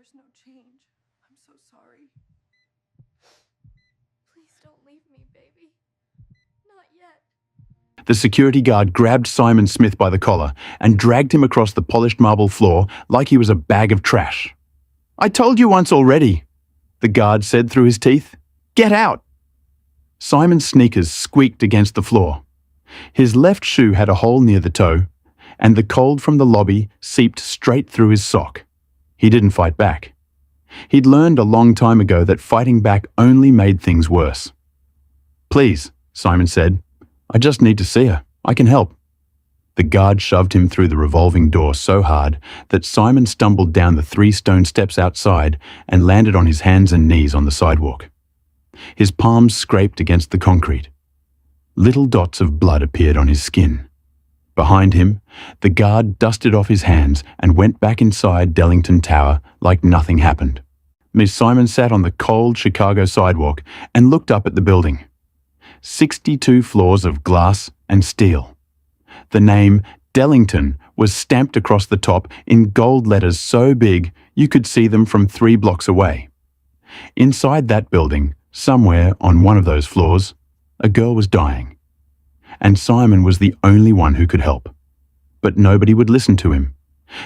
there's no change. I'm so sorry. Please don't leave me, baby. Not yet. The security guard grabbed Simon Smith by the collar and dragged him across the polished marble floor like he was a bag of trash. "I told you once already," the guard said through his teeth. "Get out!" Simon's sneakers squeaked against the floor. His left shoe had a hole near the toe, and the cold from the lobby seeped straight through his sock. He didn't fight back. He'd learned a long time ago that fighting back only made things worse. "Please," Simon said. "I just need to see her. I can help." The guard shoved him through the revolving door so hard that Simon stumbled down the 3 stone steps outside and landed on his hands and knees on the sidewalk. His palms scraped against the concrete. Little dots of blood appeared on his skin. Behind him, the guard dusted off his hands and went back inside Dellington Tower like nothing happened. Miss Simon sat on the cold Chicago sidewalk and looked up at the building. 62 floors of glass and steel. The name Dellington was stamped across the top in gold letters so big you could see them from 3 blocks away. Inside that building, somewhere on one of those floors, a girl was dying. And Simon was the only one who could help. But nobody would listen to him,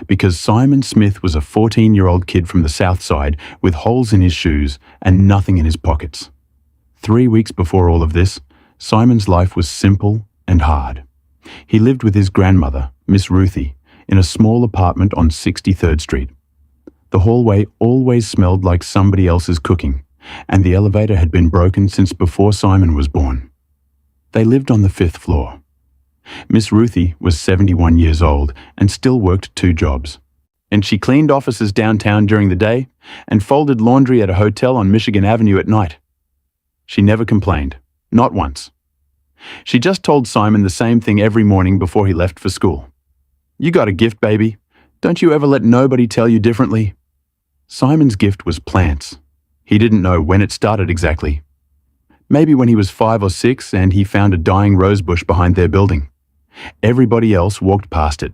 because Simon Smith was a 14-year-old kid from the South Side with holes in his shoes and nothing in his pockets. 3 weeks before all of this, Simon's life was simple and hard. He lived with his grandmother, Miss Ruthie, in a small apartment on 63rd Street. The hallway always smelled like somebody else's cooking, and the elevator had been broken since before Simon was born. They lived on the 5th floor. Miss Ruthie was 71 years old and still worked 2 jobs. And she cleaned offices downtown during the day and folded laundry at a hotel on Michigan Avenue at night. She never complained, not once. She just told Simon the same thing every morning before he left for school. "You got a gift, baby. Don't you ever let nobody tell you differently." Simon's gift was plants. He didn't know when it started exactly. Maybe when he was 5 or 6 and he found a dying rosebush behind their building. Everybody else walked past it.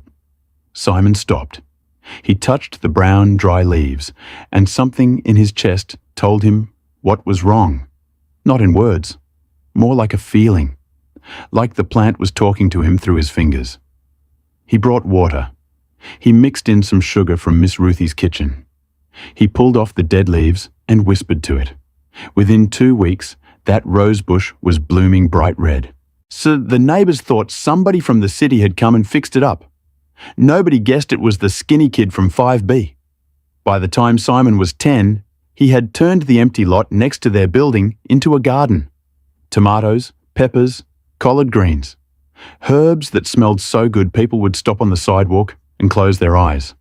Simon stopped. He touched the brown, dry leaves, and something in his chest told him what was wrong. Not in words, more like a feeling, like the plant was talking to him through his fingers. He brought water. He mixed in some sugar from Miss Ruthie's kitchen. He pulled off the dead leaves and whispered to it. Within 2 weeks, that rose bush was blooming bright red. So the neighbors thought somebody from the city had come and fixed it up. Nobody guessed it was the skinny kid from 5B. By the time Simon was 10, he had turned the empty lot next to their building into a garden. Tomatoes, peppers, collard greens. Herbs that smelled so good people would stop on the sidewalk and close their eyes.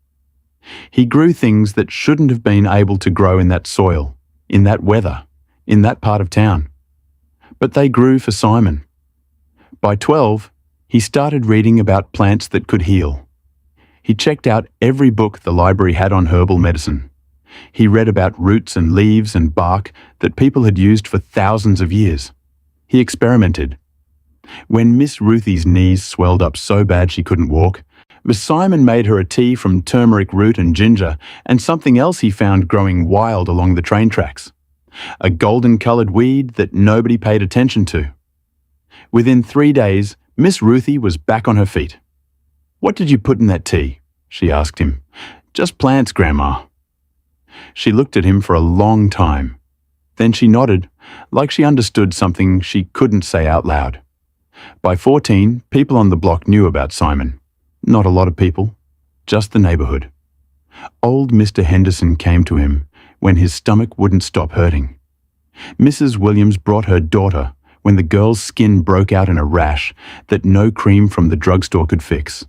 He grew things that shouldn't have been able to grow in that soil, in that weather, in that part of town. But they grew for Simon. By 12, he started reading about plants that could heal. He checked out every book the library had on herbal medicine. He read about roots and leaves and bark that people had used for thousands of years. He experimented. When Miss Ruthie's knees swelled up so bad she couldn't walk, Miss Simon made her a tea from turmeric root and ginger and something else he found growing wild along the train tracks. A golden-coloured weed that nobody paid attention to. Within 3 days, Miss Ruthie was back on her feet. "What did you put in that tea?" she asked him. "Just plants, Grandma." She looked at him for a long time. Then she nodded, like she understood something she couldn't say out loud. By 14, people on the block knew about Simon. Not a lot of people, just the neighborhood. Old Mr. Henderson came to him when his stomach wouldn't stop hurting. Mrs. Williams brought her daughter when the girl's skin broke out in a rash that no cream from the drugstore could fix.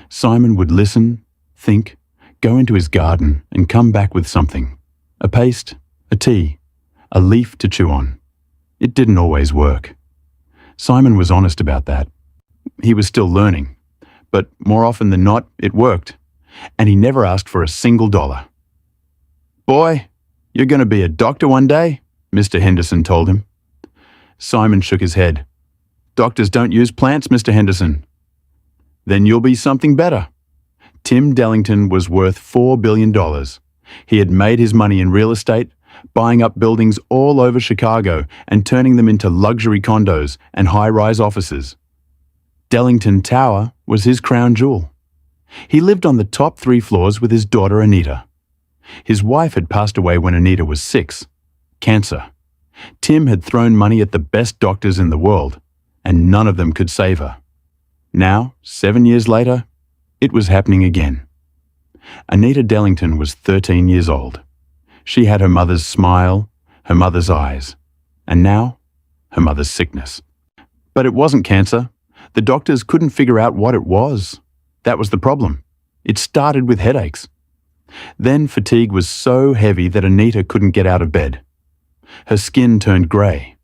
Simon would listen, think, go into his garden and come back with something. A paste, a tea, a leaf to chew on. It didn't always work. Simon was honest about that. He was still learning, but more often than not, it worked, and he never asked for a single dollar. "Boy, you're going to be a doctor one day," Mr. Henderson told him. Simon shook his head. "Doctors don't use plants, Mr. Henderson." "Then you'll be something better." Tim Dellington was worth $4 billion, He had made his money in real estate, buying up buildings all over Chicago and turning them into luxury condos and high-rise offices. Dellington Tower was his crown jewel. He lived on the top 3 floors with his daughter Anita. His wife had passed away when Anita was 6. Cancer. Tim had thrown money at the best doctors in the world, and none of them could save her. Now, 7 years later, it was happening again. Anita Dellington was 13 years old. She had her mother's smile, her mother's eyes, and now, her mother's sickness. But it wasn't cancer. The doctors couldn't figure out what it was. That was the problem. It started with headaches. Then fatigue was so heavy that Anita couldn't get out of bed. Her skin turned grey.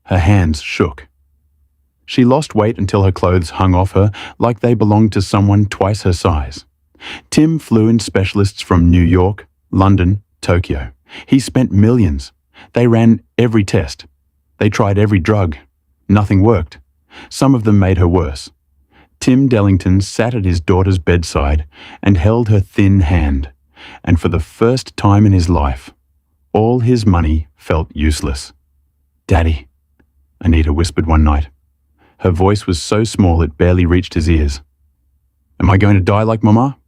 Her hands shook. She lost weight until her clothes hung off her like they belonged to someone twice her size. Tim flew in specialists from New York, London, Tokyo. He spent millions. They ran every test. They tried every drug. Nothing worked. Some of them made her worse. Tim Dellington sat at his daughter's bedside and held her thin hand, and for the first time in his life, all his money felt useless. "Daddy," Anita whispered one night. Her voice was so small it barely reached his ears. "Am I going to die like Mama?"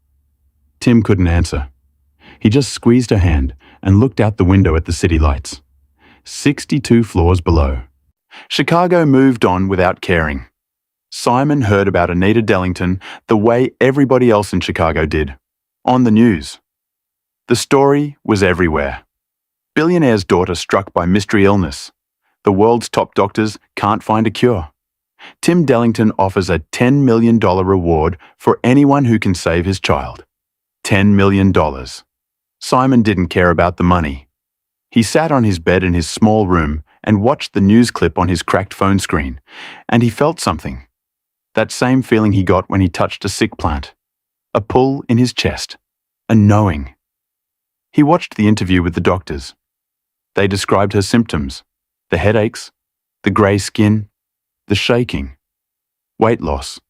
Tim couldn't answer. He just squeezed her hand and looked out the window at the city lights. 62 floors below. Chicago moved on without caring. Simon heard about Anita Dellington the way everybody else in Chicago did, on the news. The story was everywhere. Billionaire's daughter struck by mystery illness. The world's top doctors can't find a cure. Tim Dellington offers a $10 million reward for anyone who can save his child. $10 million. Simon didn't care about the money. He sat on his bed in his small room and watched the news clip on his cracked phone screen, and he felt something. That same feeling he got when he touched a sick plant. A pull in his chest. A knowing. He watched the interview with the doctors. They described her symptoms. The headaches, the grey skin, the shaking, weight loss,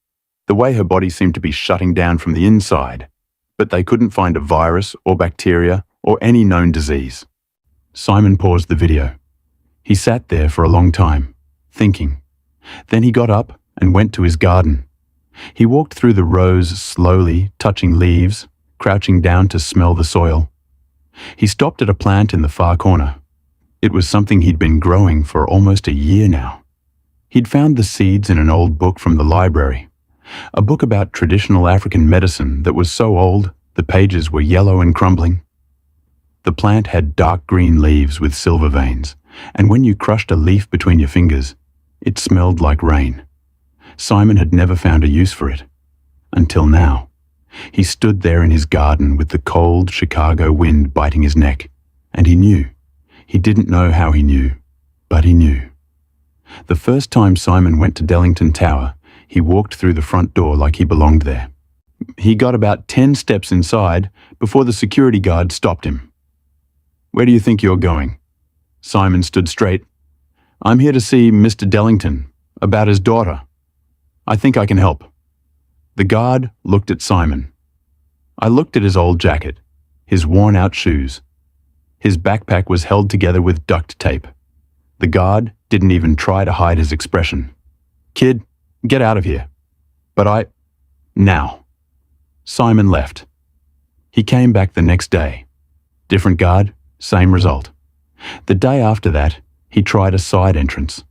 the way her body seemed to be shutting down from the inside, but they couldn't find a virus or bacteria or any known disease. Simon paused the video. He sat there for a long time, thinking. Then he got up and went to his garden. He walked through the rows slowly, touching leaves, crouching down to smell the soil. He stopped at a plant in the far corner. It was something he'd been growing for almost a year now. He'd found the seeds in an old book from the library, a book about traditional African medicine that was so old the pages were yellow and crumbling. The plant had dark green leaves with silver veins, and when you crushed a leaf between your fingers, it smelled like rain. Simon had never found a use for it. Until now. He stood there in his garden with the cold Chicago wind biting his neck, and he knew. He didn't know how he knew, but he knew. The first time Simon went to Dellington Tower, he walked through the front door like he belonged there. He got about 10 steps inside before the security guard stopped him. "Where do you think you're going?" Simon stood straight. "I'm here to see Mr. Dellington, about his daughter. I think I can help." The guard looked at Simon. I looked at his old jacket, his worn-out shoes. His backpack was held together with duct tape. The guard didn't even try to hide his expression. "Kid, get out of here." "But Now." Simon left. He came back the next day. Different guard, same result. The day after that, he tried a side entrance.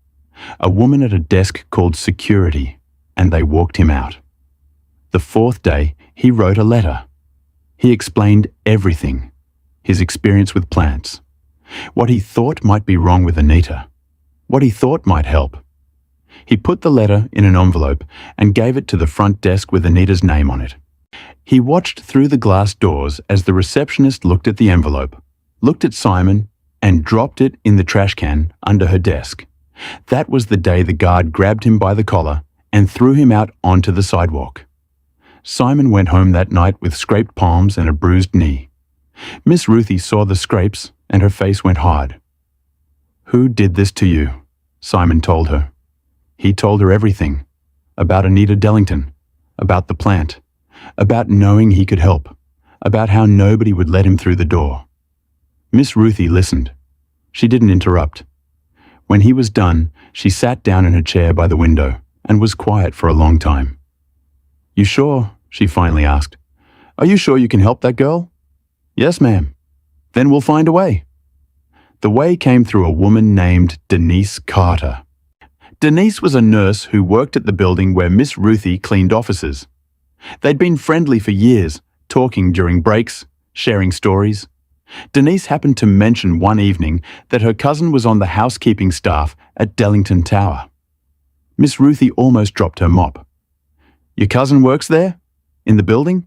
A woman at a desk called security, and they walked him out. The fourth day, he wrote a letter. He explained everything. His experience with plants. What he thought might be wrong with Anita. What he thought might help. He put the letter in an envelope and gave it to the front desk with Anita's name on it. He watched through the glass doors as the receptionist looked at the envelope, looked at Simon, and dropped it in the trash can under her desk. That was the day the guard grabbed him by the collar and threw him out onto the sidewalk. Simon went home that night with scraped palms and a bruised knee. Miss Ruthie saw the scrapes and her face went hard. "Who did this to you?" Simon told her. He told her everything. About Anita Dellington. About the plant. About knowing he could help. About how nobody would let him through the door. Miss Ruthie listened. She didn't interrupt. When he was done, she sat down in her chair by the window and was quiet for a long time. "You sure?" she finally asked. "Are you sure you can help that girl?" "Yes, ma'am." "Then we'll find a way." The way came through a woman named Denise Carter. Denise was a nurse who worked at the building where Miss Ruthie cleaned offices. They'd been friendly for years, talking during breaks, sharing stories. Denise happened to mention one evening that her cousin was on the housekeeping staff at Dellington Tower. Miss Ruthie almost dropped her mop. "Your cousin works there? In the building?"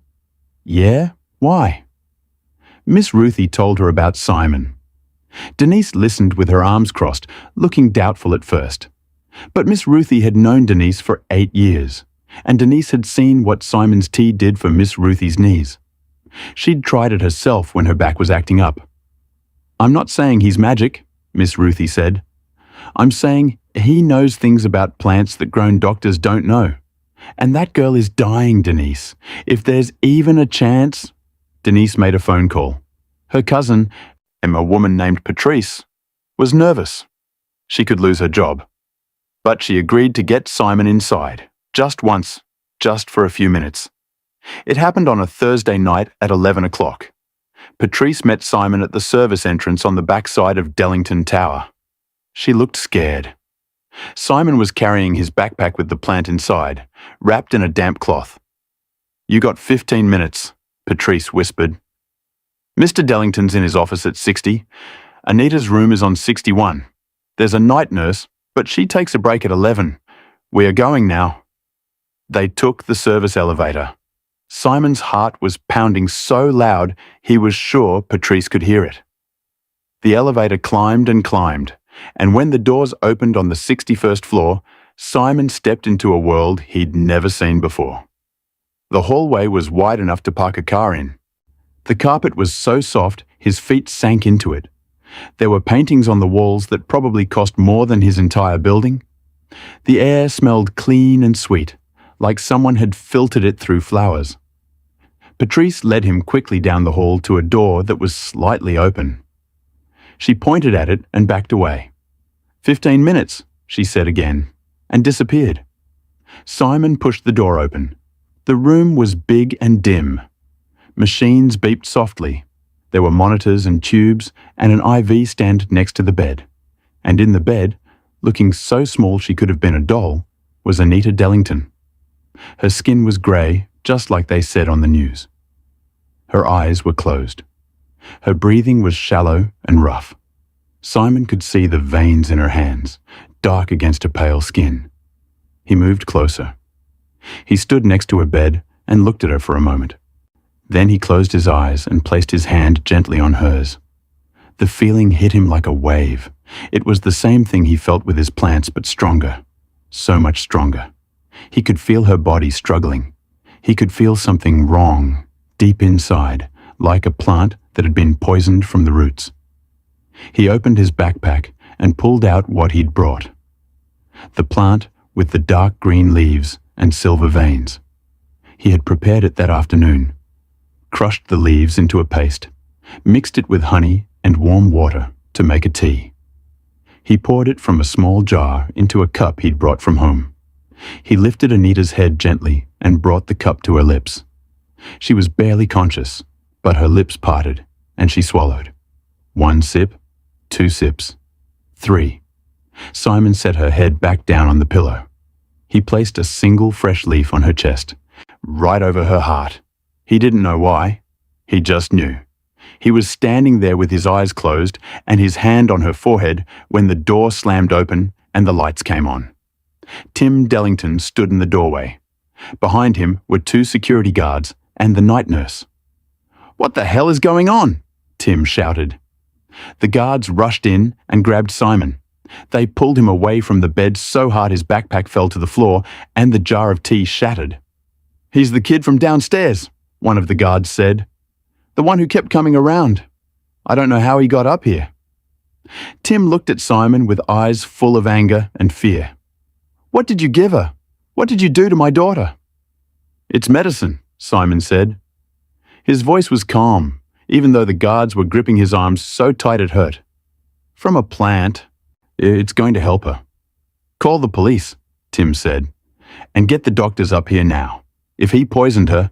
"Yeah, why?" Miss Ruthie told her about Simon. Denise listened with her arms crossed, looking doubtful at first. But Miss Ruthie had known Denise for 8 years, and Denise had seen what Simon's tea did for Miss Ruthie's knees. She'd tried it herself when her back was acting up. "I'm not saying he's magic," Miss Ruthie said. "I'm saying he knows things about plants that grown doctors don't know. And that girl is dying, Denise. If there's even a chance—" Denise made a phone call. Her cousin, a woman named Patrice, was nervous. She could lose her job. But she agreed to get Simon inside, just once, just for a few minutes. It happened on a Thursday night at 11 o'clock. Patrice met Simon at the service entrance on the backside of Dellington Tower. She looked scared. Simon was carrying his backpack with the plant inside, wrapped in a damp cloth. "You got 15 minutes, Patrice whispered. "Mr. Dellington's in his office at 60. Anita's room is on 61. There's a night nurse, but she takes a break at 11. We are going now." They took the service elevator. Simon's heart was pounding so loud he was sure Patrice could hear it. The elevator climbed and climbed, and when the doors opened on the 61st floor, Simon stepped into a world he'd never seen before. The hallway was wide enough to park a car in. The carpet was so soft his feet sank into it. There were paintings on the walls that probably cost more than his entire building. The air smelled clean and sweet, like someone had filtered it through flowers. Patrice led him quickly down the hall to a door that was slightly open. She pointed at it and backed away. 15 minutes, she said again, and disappeared. Simon pushed the door open. The room was big and dim. Machines beeped softly. There were monitors and tubes and an IV stand next to the bed. And in the bed, looking so small she could have been a doll, was Anita Dellington. Her skin was grey, just like they said on the news. Her eyes were closed. Her breathing was shallow and rough. Simon could see the veins in her hands, dark against her pale skin. He moved closer. He stood next to her bed and looked at her for a moment. Then he closed his eyes and placed his hand gently on hers. The feeling hit him like a wave. It was the same thing he felt with his plants, but stronger. So much stronger. He could feel her body struggling. He could feel something wrong, deep inside, like a plant that had been poisoned from the roots. He opened his backpack and pulled out what he'd brought. The plant with the dark green leaves and silver veins. He had prepared it that afternoon. Crushed the leaves into a paste, mixed it with honey and warm water to make a tea. He poured it from a small jar into a cup he'd brought from home. He lifted Anita's head gently and brought the cup to her lips. She was barely conscious, but her lips parted, and she swallowed. 1 sip, 2 sips, 3. Simon set her head back down on the pillow. He placed a single fresh leaf on her chest, right over her heart. He didn't know why. He just knew. He was standing there with his eyes closed and his hand on her forehead when the door slammed open and the lights came on. Tim Dellington stood in the doorway. Behind him were 2 security guards and the night nurse. "What the hell is going on?" Tim shouted. The guards rushed in and grabbed Simon. They pulled him away from the bed so hard his backpack fell to the floor and the jar of tea shattered. "He's the kid from downstairs," one of the guards said. "The one who kept coming around. I don't know how he got up here." Tim looked at Simon with eyes full of anger and fear. "What did you give her? What did you do to my daughter?" "It's medicine," Simon said. His voice was calm. even though the guards were gripping his arms so tight it hurt. From a plant. It's going to help her. Call the police, Tim said, and get the doctors up here now. If he poisoned her...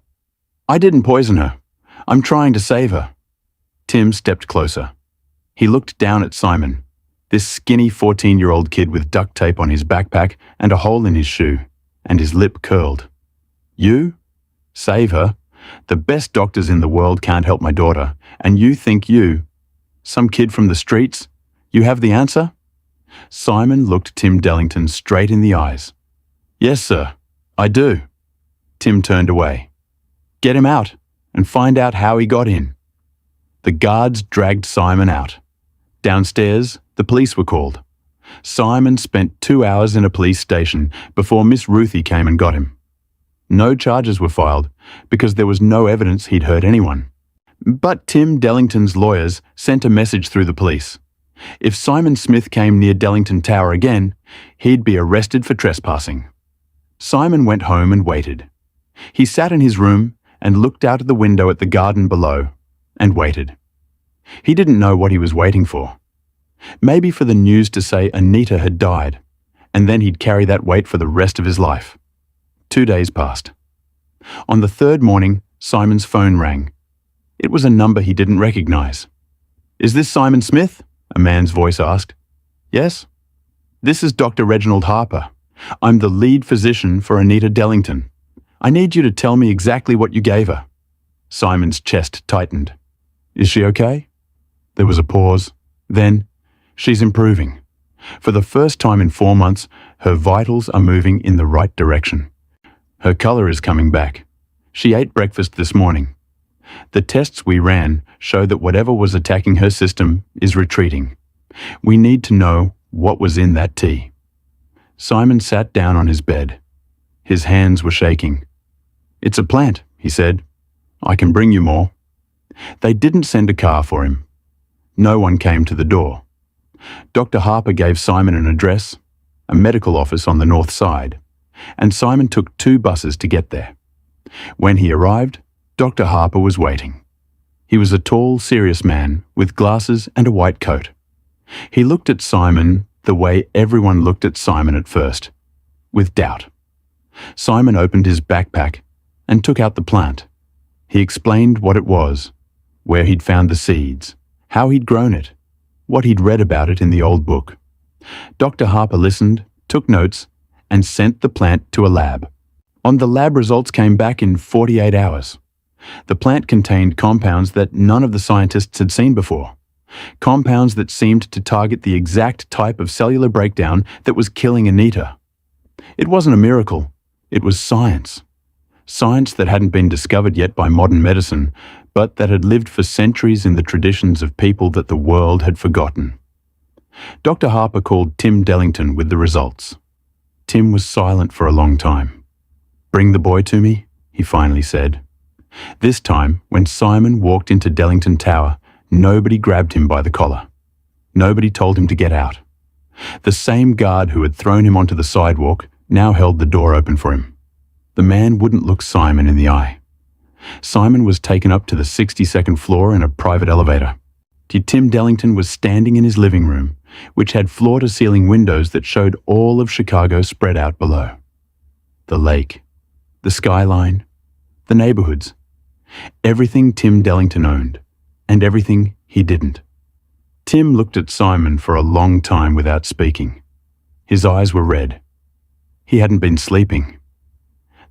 I didn't poison her. I'm trying to save her. Tim stepped closer. He looked down at Simon, this skinny 14-year-old kid with duct tape on his backpack and a hole in his shoe, and his lip curled. You? Save her? The best doctors in the world can't help my daughter, and you think you, some kid from the streets, you have the answer? Simon looked Tim Dellington straight in the eyes. Yes, sir, I do. Tim turned away. Get him out and find out how he got in. The guards dragged Simon out. Downstairs, the police were called. Simon spent 2 hours in a police station before Miss Ruthie came and got him. No charges were filed because there was no evidence he'd hurt anyone. But Tim Dellington's lawyers sent a message through the police. If Simon Smith came near Dellington Tower again, he'd be arrested for trespassing. Simon went home and waited. He sat in his room and looked out of the window at the garden below and waited. He didn't know what he was waiting for. Maybe for the news to say Anita had died, and then he'd carry that weight for the rest of his life. 2 days passed. On the third morning, Simon's phone rang. It was a number he didn't recognize. Is this Simon Smith? A man's voice asked. Yes. This is Dr. Reginald Harper. I'm the lead physician for Anita Dellington. I need you to tell me exactly what you gave her. Simon's chest tightened. Is she okay? There was a pause. Then, she's improving. For the first time in 4 months, her vitals are moving in the right direction. Her color is coming back. She ate breakfast this morning. The tests we ran show that whatever was attacking her system is retreating. We need to know what was in that tea. Simon sat down on his bed. His hands were shaking. It's a plant, he said. I can bring you more. They didn't send a car for him. No one came to the door. Dr. Harper gave Simon an address, a medical office on the north side, and Simon took 2 buses to get there. When he arrived, Dr. Harper was waiting. He was a tall, serious man with glasses and a white coat. He looked at Simon the way everyone looked at Simon at first, with doubt. Simon opened his backpack and took out the plant. He explained what it was, where he'd found the seeds, how he'd grown it, what he'd read about it in the old book. Dr. Harper listened, took notes, and sent the plant to a lab. The lab results came back in 48 hours. The plant contained compounds that none of the scientists had seen before. Compounds that seemed to target the exact type of cellular breakdown that was killing Anita. It wasn't a miracle. It was science. Science that hadn't been discovered yet by modern medicine, but that had lived for centuries in the traditions of people that the world had forgotten. Dr. Harper called Tim Dellington with the results. Tim was silent for a long time. Bring the boy to me, he finally said. This time, when Simon walked into Dellington Tower, nobody grabbed him by the collar. Nobody told him to get out. The same guard who had thrown him onto the sidewalk now held the door open for him. The man wouldn't look Simon in the eye. Simon was taken up to the 62nd floor in a private elevator. Tim Dellington was standing in his living room, which had floor-to-ceiling windows that showed all of Chicago spread out below. The lake, the skyline, the neighborhoods, everything Tim Dellington owned, and everything he didn't. Tim looked at Simon for a long time without speaking. His eyes were red. He hadn't been sleeping.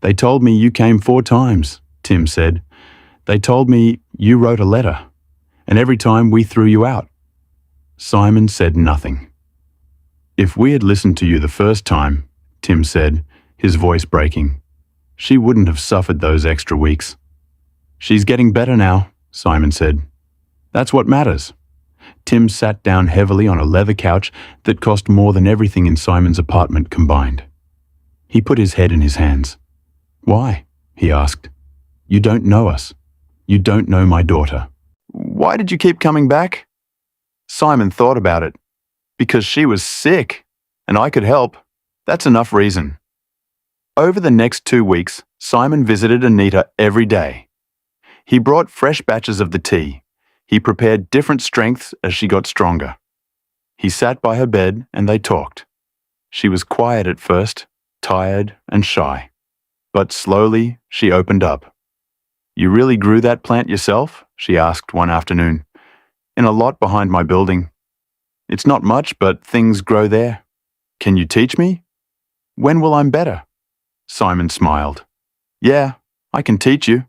They told me you came 4 times, Tim said. They told me you wrote a letter, and every time we threw you out. Simon said nothing. If we had listened to you the first time, Tim said, his voice breaking, she wouldn't have suffered those extra weeks. She's getting better now, Simon said. That's what matters. Tim sat down heavily on a leather couch that cost more than everything in Simon's apartment combined. He put his head in his hands. Why? He asked. You don't know us. You don't know my daughter. Why did you keep coming back? Simon thought about it. Because she was sick, and I could help. That's enough reason. Over the next 2 weeks, Simon visited Anita every day. He brought fresh batches of the tea, He prepared different strengths as she got stronger. He sat by her bed and they talked. She was quiet at first, tired and shy. But slowly she opened up. "You really grew that plant yourself?" she asked one afternoon. "In a lot behind my building. It's not much, but things grow there. Can you teach me? When will I'm better?" Simon smiled. "Yeah, I can teach you."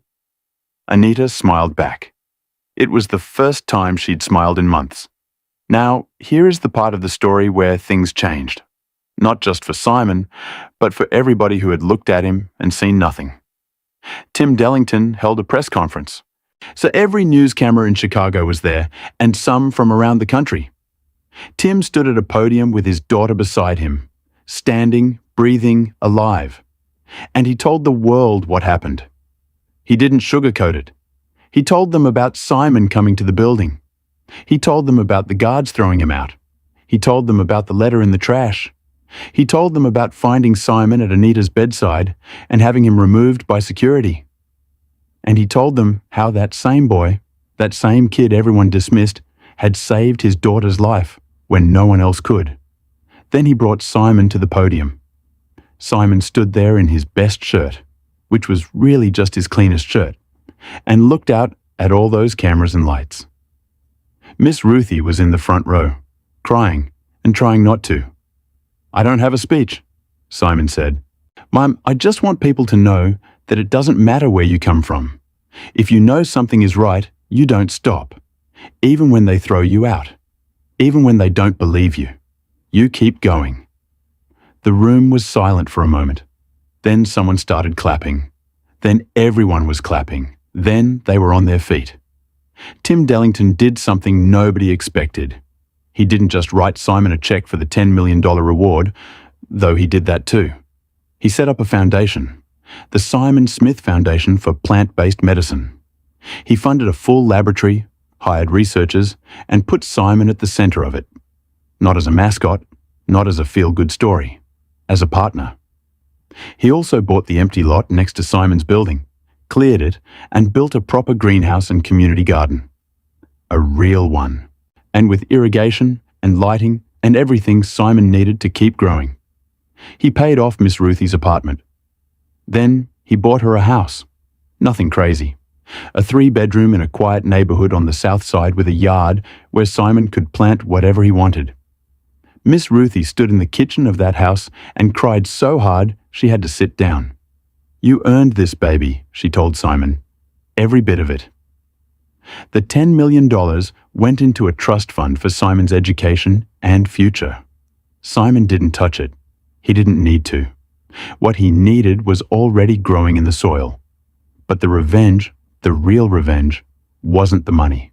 Anita smiled back. It was the first time she'd smiled in months. Now, here is the part of the story where things changed. Not just for Simon, but for everybody who had looked at him and seen nothing. Tim Dellington held a press conference. So every news camera in Chicago was there, and some from around the country. Tim stood at a podium with his daughter beside him, standing, breathing, alive. And he told the world what happened. He didn't sugarcoat it. He told them about Simon coming to the building. He told them about the guards throwing him out. He told them about the letter in the trash. He told them about finding Simon at Anita's bedside and having him removed by security. And he told them how that same boy, that same kid everyone dismissed, had saved his daughter's life when no one else could. Then he brought Simon to the podium. Simon stood there in his best shirt, which was really just his cleanest shirt, and looked out at all those cameras and lights. Miss Ruthie was in the front row, crying and trying not to. "I don't have a speech," Simon said. "Mom, I just want people to know that it doesn't matter where you come from. If you know something is right, you don't stop. Even when they throw you out. Even when they don't believe you. You keep going." The room was silent for a moment. Then someone started clapping. Then everyone was clapping. Then they were on their feet. Tim Dellington did something nobody expected. He didn't just write Simon a check for the $10 million reward, though he did that too. He set up a foundation, the Simon Smith Foundation for Plant-Based Medicine. He funded a full laboratory, hired researchers, and put Simon at the center of it. Not as a mascot, not as a feel-good story, as a partner. He also bought the empty lot next to Simon's building, cleared it, and built a proper greenhouse and community garden. A real one. And with irrigation and lighting and everything Simon needed to keep growing. He paid off Miss Ruthie's apartment. Then he bought her a house. Nothing crazy. A 3-bedroom in a quiet neighborhood on the south side with a yard where Simon could plant whatever he wanted. Miss Ruthie stood in the kitchen of that house and cried so hard she had to sit down. "You earned this, baby," she told Simon. "Every bit of it." The $10 million went into a trust fund for Simon's education and future. Simon didn't touch it. He didn't need to. What he needed was already growing in the soil. But the revenge, the real revenge, wasn't the money.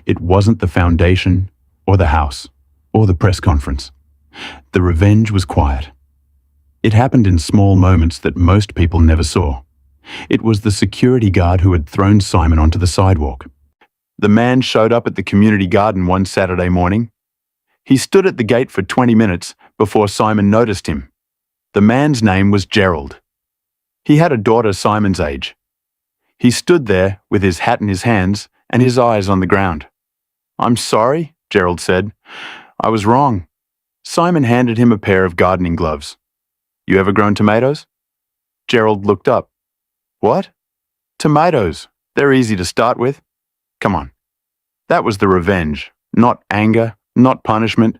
It wasn't the foundation, or the house, or the press conference. The revenge was quiet. It happened in small moments that most people never saw. It was the security guard who had thrown Simon onto the sidewalk. The man showed up at the community garden one Saturday morning. He stood at the gate for 20 minutes before Simon noticed him. The man's name was Gerald. He had a daughter Simon's age. He stood there with his hat in his hands and his eyes on the ground. "I'm sorry," Gerald said. "I was wrong." Simon handed him a pair of gardening gloves. "You ever grown tomatoes?" Gerald looked up. "What?" "Tomatoes. They're easy to start with. Come on." That was the revenge, not anger, not punishment,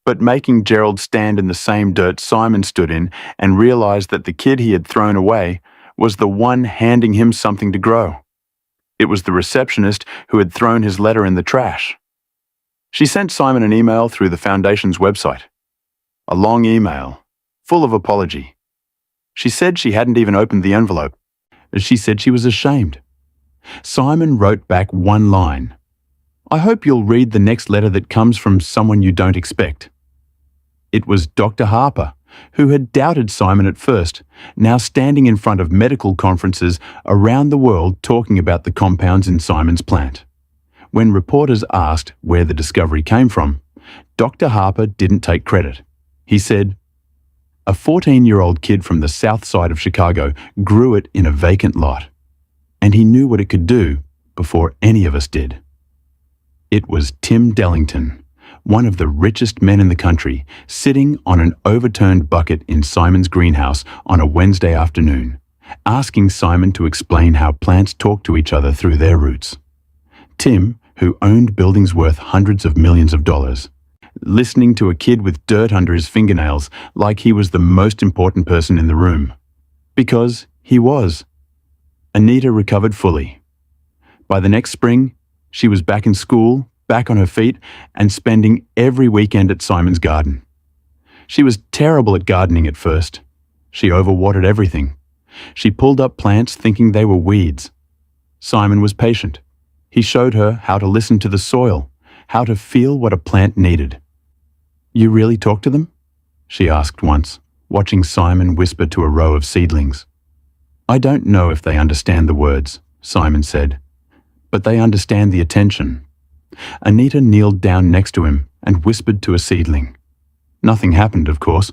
but making Gerald stand in the same dirt Simon stood in and realize that the kid he had thrown away was the one handing him something to grow. It was the receptionist who had thrown his letter in the trash. She sent Simon an email through the foundation's website. A long email, full of apology. She said she hadn't even opened the envelope. She said she was ashamed. Simon wrote back one line. "I hope you'll read the next letter that comes from someone you don't expect." It was Dr. Harper, who had doubted Simon at first, now standing in front of medical conferences around the world talking about the compounds in Simon's plant. When reporters asked where the discovery came from, Dr. Harper didn't take credit. He said, "A 14-year-old kid from the south side of Chicago grew it in a vacant lot. And he knew what it could do before any of us did." It was Tim Dellington, one of the richest men in the country, sitting on an overturned bucket in Simon's greenhouse on a Wednesday afternoon, asking Simon to explain how plants talk to each other through their roots. Tim, who owned buildings worth hundreds of millions of dollars, listening to a kid with dirt under his fingernails like he was the most important person in the room. Because he was. Anita recovered fully. By the next spring, she was back in school, back on her feet, and spending every weekend at Simon's garden. She was terrible at gardening at first. She overwatered everything. She pulled up plants thinking they were weeds. Simon was patient. He showed her how to listen to the soil, how to feel what a plant needed. "You really talk to them?" she asked once, watching Simon whisper to a row of seedlings. "I don't know if they understand the words," Simon said, "but they understand the attention." Anita kneeled down next to him and whispered to a seedling. Nothing happened, of course.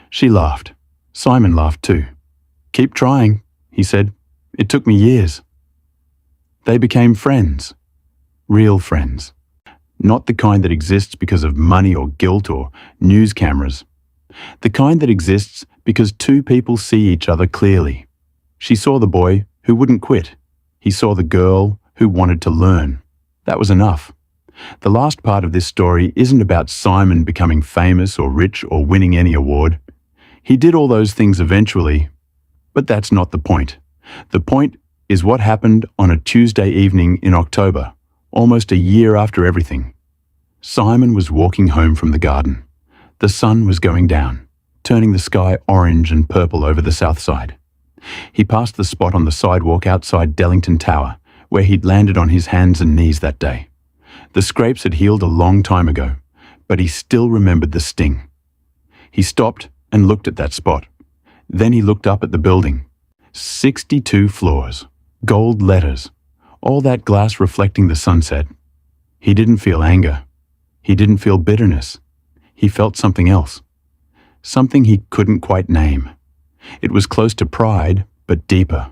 She laughed. Simon laughed too. "Keep trying," he said. "It took me years." They became friends. Real friends. Not the kind that exists because of money or guilt or news cameras. The kind that exists because two people see each other clearly. She saw the boy who wouldn't quit. He saw the girl who wanted to learn. That was enough. The last part of this story isn't about Simon becoming famous or rich or winning any award. He did all those things eventually, but that's not the point. The point is what happened on a Tuesday evening in October, almost a year after everything. Simon was walking home from the garden. The sun was going down, turning the sky orange and purple over the south side. He passed the spot on the sidewalk outside Dellington Tower, where he'd landed on his hands and knees that day. The scrapes had healed a long time ago, but he still remembered the sting. He stopped and looked at that spot. Then he looked up at the building. 62 floors, gold letters, all that glass reflecting the sunset. He didn't feel anger. He didn't feel bitterness. He felt something else. Something he couldn't quite name. It was close to pride, but deeper.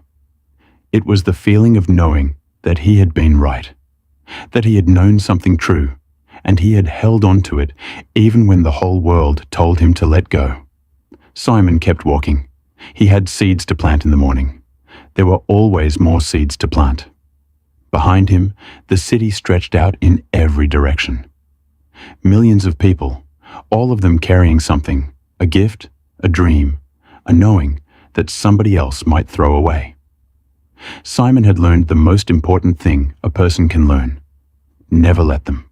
It was the feeling of knowing that he had been right, that he had known something true, and he had held on to it even when the whole world told him to let go. Simon kept walking. He had seeds to plant in the morning. There were always more seeds to plant. Behind him, the city stretched out in every direction. Millions of people, all of them carrying something, a gift, a dream, a knowing that somebody else might throw away. Simon had learned the most important thing a person can learn. Never let them.